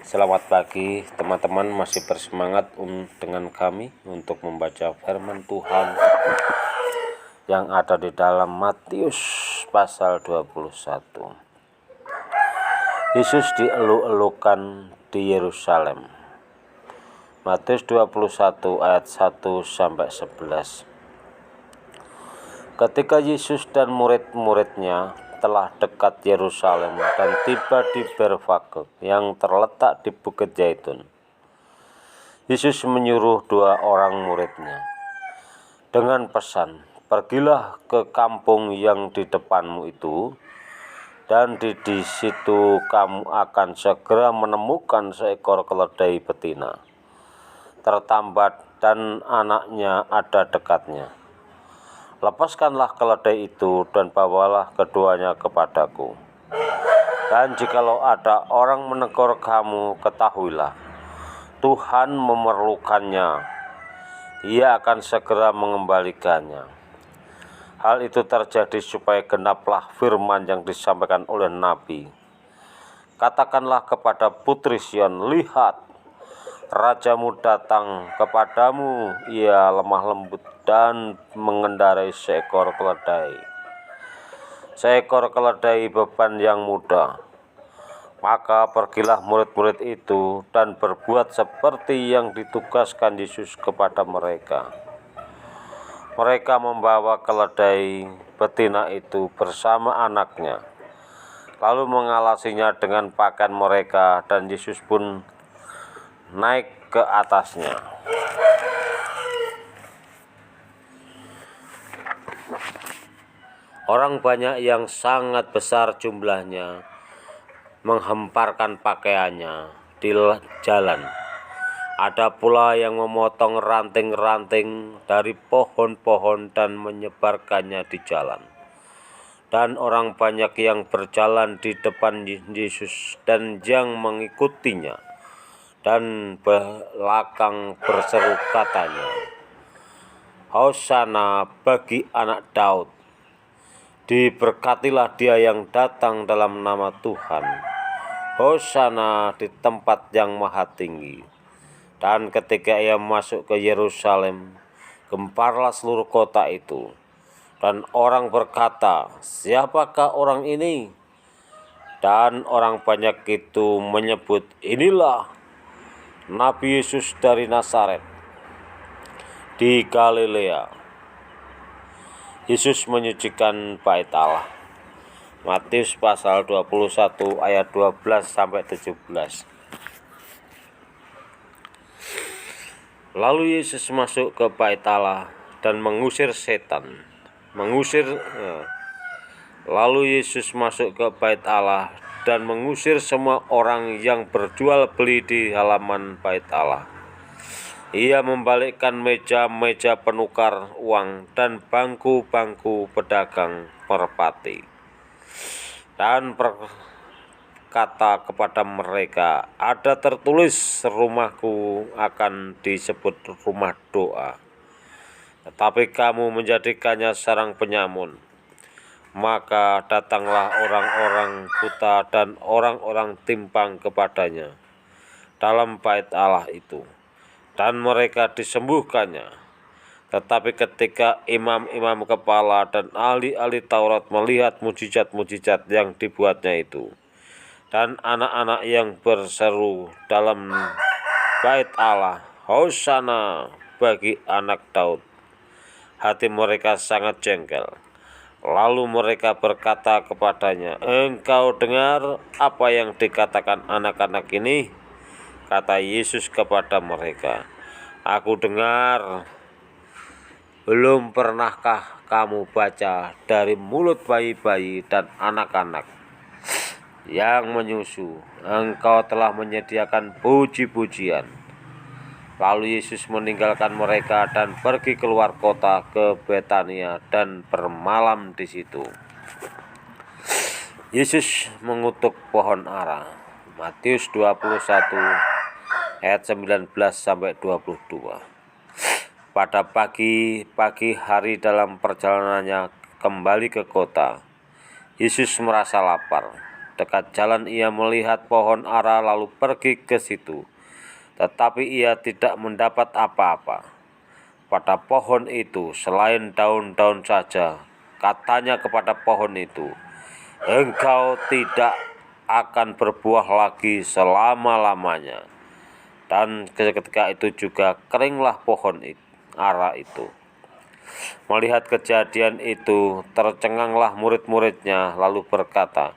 Selamat pagi teman-teman, masih bersemangat dengan kami untuk membaca firman Tuhan yang ada di dalam Matius pasal 21. Yesus dieluk-elukan di Yerusalem. Matius 21 ayat 1 sampai 11. Ketika Yesus dan murid-muridnya telah dekat Yerusalem dan tiba di Betfage yang terletak di Bukit Zaitun, Yesus menyuruh 2 orang muridnya dengan pesan, "Pergilah ke kampung yang di depanmu itu, dan di situ kamu akan segera menemukan seekor keledai betina, tertambat dan anaknya ada dekatnya. Lepaskanlah keledai itu dan bawalah keduanya kepadaku. Dan jikalau ada orang menegur kamu, ketahuilah, Tuhan memerlukannya. Ia akan segera mengembalikannya." Hal itu terjadi supaya genaplah firman yang disampaikan oleh Nabi. "Katakanlah kepada putri Sion, lihat, rajamu datang kepadamu, ia lemah lembut dan mengendarai seekor keledai beban yang mudah." Maka pergilah murid-murid itu dan berbuat seperti yang ditugaskan Yesus kepada mereka. Mereka membawa keledai betina itu bersama anaknya, lalu mengalasinya dengan pakaian mereka, dan Yesus pun naik ke atasnya. Orang banyak yang sangat besar jumlahnya menghemparkan pakaiannya di jalan. Ada pula yang memotong ranting-ranting dari pohon-pohon dan menyebarkannya di jalan. Dan orang banyak yang berjalan di depan Yesus dan yang mengikutinya, dan belakang berseru katanya, "Hosana bagi anak Daud, diberkatilah dia yang datang dalam nama Tuhan, Hosana di tempat yang maha tinggi." Dan ketika ia masuk ke Yerusalem, gemparlah seluruh kota itu. Dan orang berkata, "Siapakah orang ini?" Dan orang banyak itu menyebut, "Inilah Nabi Yesus dari Nazaret di Galilea." Yesus menyucikan bait Allah. Matius pasal 21 ayat 12 sampai 17. Lalu Yesus masuk ke bait Allah dan mengusir setan. Lalu Yesus masuk ke bait Allah dan mengusir semua orang yang berjual beli di halaman bait Allah. Ia membalikkan meja-meja penukar uang dan bangku-bangku pedagang merpati, dan berkata kepada mereka, "Ada tertulis, rumahku akan disebut rumah doa, tetapi kamu menjadikannya sarang penyamun." Maka datanglah orang-orang buta dan orang-orang timpang kepadanya dalam bait Allah itu, dan mereka disembuhkannya. Tetapi ketika imam-imam kepala dan ahli-ahli Taurat melihat mujizat-mujizat yang dibuatnya itu, dan anak-anak yang berseru dalam bait Allah, "Hosana bagi anak Daud," hati mereka sangat jengkel. Lalu mereka berkata kepadanya, "Engkau dengar apa yang dikatakan anak-anak ini?" Kata Yesus kepada mereka, "Aku dengar. Belum pernahkah kamu baca dari mulut bayi-bayi dan anak-anak yang menyusu, engkau telah menyediakan puji-pujian?" Lalu Yesus meninggalkan mereka dan pergi keluar kota ke Betania dan bermalam di situ. Yesus mengutuk pohon ara. Matius 21 ayat 19 sampai 22. Pada pagi hari dalam perjalanannya kembali ke kota, Yesus merasa lapar. dekat jalan ia melihat pohon ara lalu pergi ke situ. Tetapi ia tidak mendapat apa-apa. Pada pohon itu selain daun-daun saja, katanya kepada pohon itu, engkau tidak akan berbuah lagi selama-lamanya. Dan ketika itu juga keringlah pohon ara itu. Melihat kejadian itu, tercenganglah murid-muridnya lalu berkata,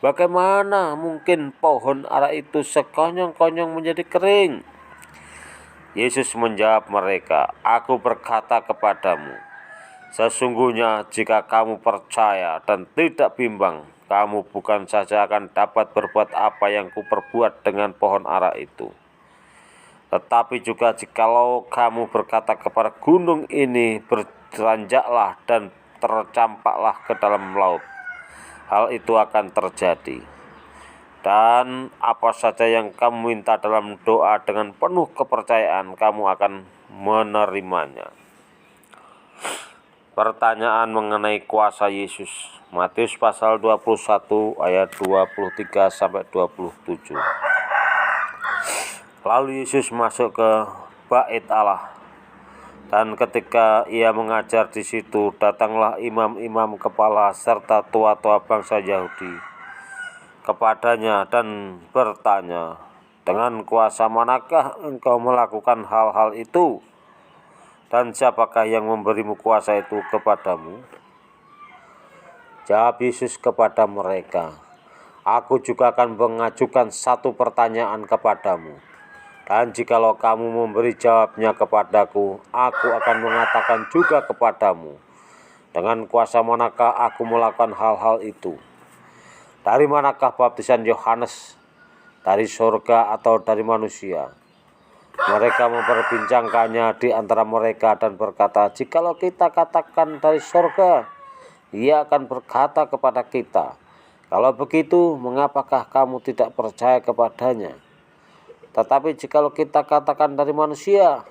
bagaimana mungkin pohon ara itu sekonyong-konyong menjadi kering? Yesus menjawab mereka, aku berkata kepadamu, sesungguhnya jika kamu percaya dan tidak bimbang, kamu bukan saja akan dapat berbuat apa yang kuperbuat dengan pohon ara itu, tetapi juga jikalau kamu berkata kepada gunung ini, beranjaklah dan tercampaklah ke dalam laut, hal itu akan terjadi. Dan apa saja yang kamu minta dalam doa dengan penuh kepercayaan, kamu akan menerimanya. Pertanyaan mengenai kuasa Yesus. Matius pasal 21 ayat 23 sampai 27. Lalu Yesus masuk ke Bait Allah, dan ketika ia mengajar di situ, datanglah imam-imam kepala serta tua-tua bangsa Yahudi kepadanya dan bertanya, dengan kuasa manakah engkau melakukan hal-hal itu? Dan siapakah yang memberimu kuasa itu kepadamu? Jawab Yesus kepada mereka, aku juga akan mengajukan satu pertanyaan kepadamu. Dan jikalau kamu memberi jawabnya kepadaku, aku akan mengatakan juga kepadamu, dengan kuasa manakah aku melakukan hal-hal itu? Dari manakah baptisan Yohanes? Dari surga atau dari manusia? Mereka memperbincangkannya di antara mereka dan berkata, jikalau kita katakan dari surga, ia akan berkata kepada kita, kalau begitu, mengapakah kamu tidak percaya kepadanya? Tetapi jikalau kita katakan dari manusia,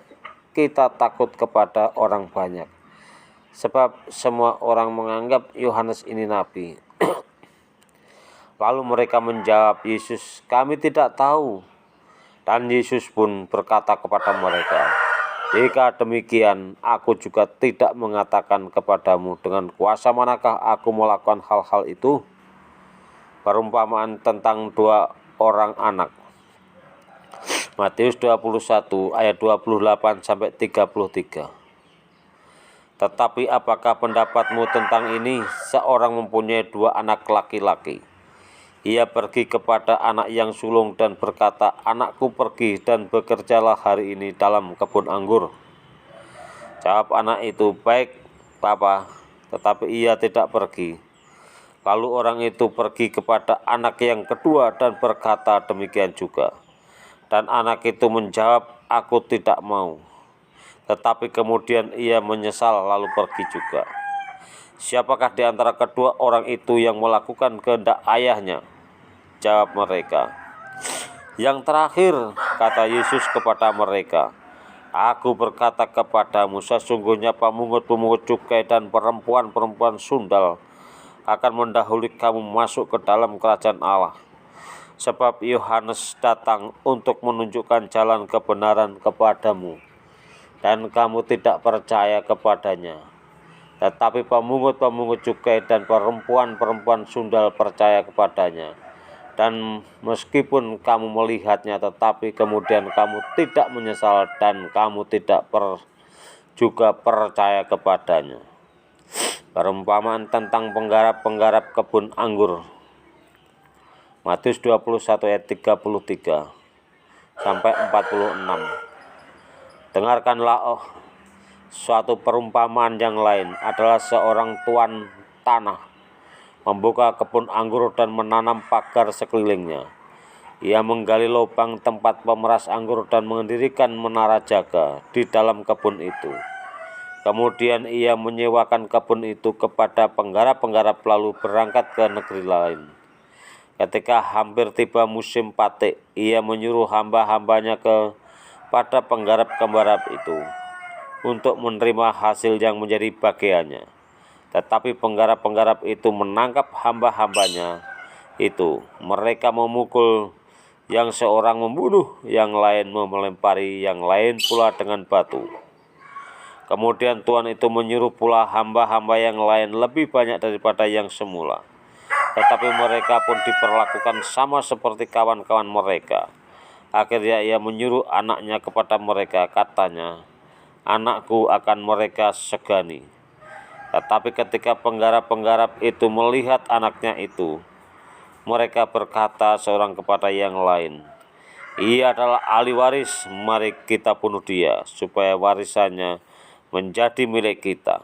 kita takut kepada orang banyak, sebab semua orang menganggap Yohanes ini nabi. Lalu mereka menjawab Yesus, kami tidak tahu. Dan Yesus pun berkata kepada mereka, jika demikian, aku juga tidak mengatakan kepadamu dengan kuasa manakah aku melakukan hal-hal itu. Perumpamaan tentang dua orang anak. Matius 21 ayat 28 sampai 33. Tetapi apakah pendapatmu tentang ini? Seorang mempunyai dua anak laki-laki. Ia pergi kepada anak yang sulung dan berkata, anakku pergi dan bekerjalah hari ini dalam kebun anggur. Jawab anak itu, baik Bapa, tetapi ia tidak pergi. Lalu orang itu pergi kepada anak yang kedua dan berkata demikian juga. Dan anak itu menjawab, aku tidak mau. Tetapi kemudian ia menyesal lalu pergi juga. Siapakah di antara kedua orang itu yang melakukan kehendak ayahnya? Jawab mereka, yang terakhir, kata Yesus kepada mereka. Aku berkata kepadamu, sesungguhnya pemungut-pemungut cukai dan perempuan-perempuan sundal akan mendahului kamu masuk ke dalam kerajaan Allah. Sebab Yohanes datang untuk menunjukkan jalan kebenaran kepadamu, dan kamu tidak percaya kepadanya. Tetapi pemungut-pemungut cukai dan perempuan-perempuan sundal percaya kepadanya. Dan meskipun kamu melihatnya, tetapi kemudian kamu tidak menyesal dan kamu tidak juga percaya kepadanya. Perumpamaan tentang penggarap-penggarap kebun anggur. Matius 21 ayat 33 sampai 46. Dengarkanlah suatu perumpamaan yang lain adalah seorang tuan tanah membuka kebun anggur dan menanam pagar sekelilingnya. Ia menggali lubang tempat pemeras anggur dan mendirikan menara jaga di dalam kebun itu. Kemudian ia menyewakan kebun itu kepada penggarap-penggarap lalu berangkat ke negeri lain. Ketika hampir tiba musim patik, ia menyuruh hamba-hambanya kepada penggarap-penggarap itu untuk menerima hasil yang menjadi bagiannya. Tetapi penggarap-penggarap itu menangkap hamba-hambanya, itu mereka memukul yang seorang, membunuh yang lain, melempari yang lain pula dengan batu. Kemudian Tuhan itu menyuruh pula hamba-hamba yang lain lebih banyak daripada yang semula. Tetapi mereka pun diperlakukan sama seperti kawan-kawan mereka. Akhirnya ia menyuruh anaknya kepada mereka, katanya, "Anakku akan mereka segani." Tetapi ketika penggarap-penggarap itu melihat anaknya itu, mereka berkata seorang kepada yang lain, "Ia adalah ahli waris, mari kita bunuh dia, supaya warisannya menjadi milik kita."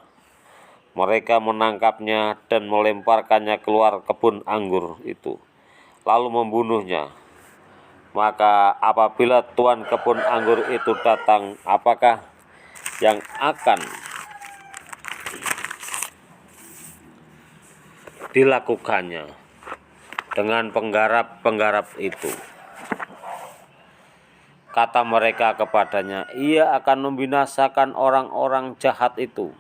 Mereka menangkapnya dan melemparkannya keluar kebun anggur itu, lalu membunuhnya. Maka apabila tuan kebun anggur itu datang, apakah yang akan dilakukannya dengan penggarap-penggarap itu? Kata mereka kepadanya, "Ia akan membinasakan orang-orang jahat itu,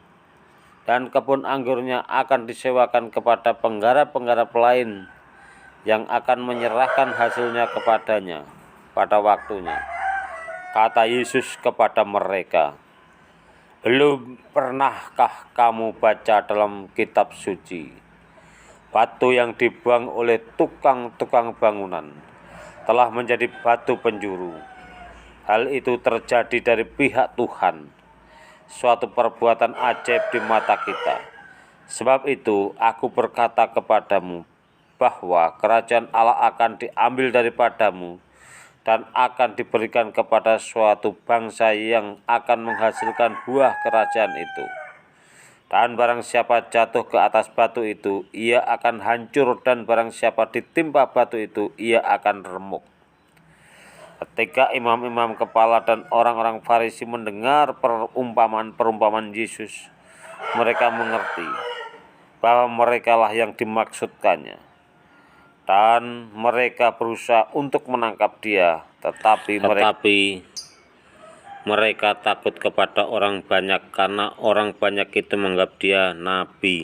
dan kebun anggurnya akan disewakan kepada penggarap-penggarap lain yang akan menyerahkan hasilnya kepadanya pada waktunya." Kata Yesus kepada mereka, "Belum pernahkah kamu baca dalam kitab suci, batu yang dibuang oleh tukang-tukang bangunan telah menjadi batu penjuru? Hal itu terjadi dari pihak Tuhan, suatu perbuatan ajaib di mata kita. Sebab itu aku berkata kepadamu bahwa kerajaan Allah akan diambil daripadamu dan akan diberikan kepada suatu bangsa yang akan menghasilkan buah kerajaan itu. Dan barang siapa jatuh ke atas batu itu, ia akan hancur, dan barang siapa ditimpa batu itu, ia akan remuk." Ketika imam-imam kepala dan orang-orang Farisi mendengar perumpamaan Yesus, mereka mengerti bahwa merekalah yang dimaksudkannya, dan mereka berusaha untuk menangkap dia, tetapi mereka takut kepada orang banyak, karena orang banyak itu menganggap dia nabi.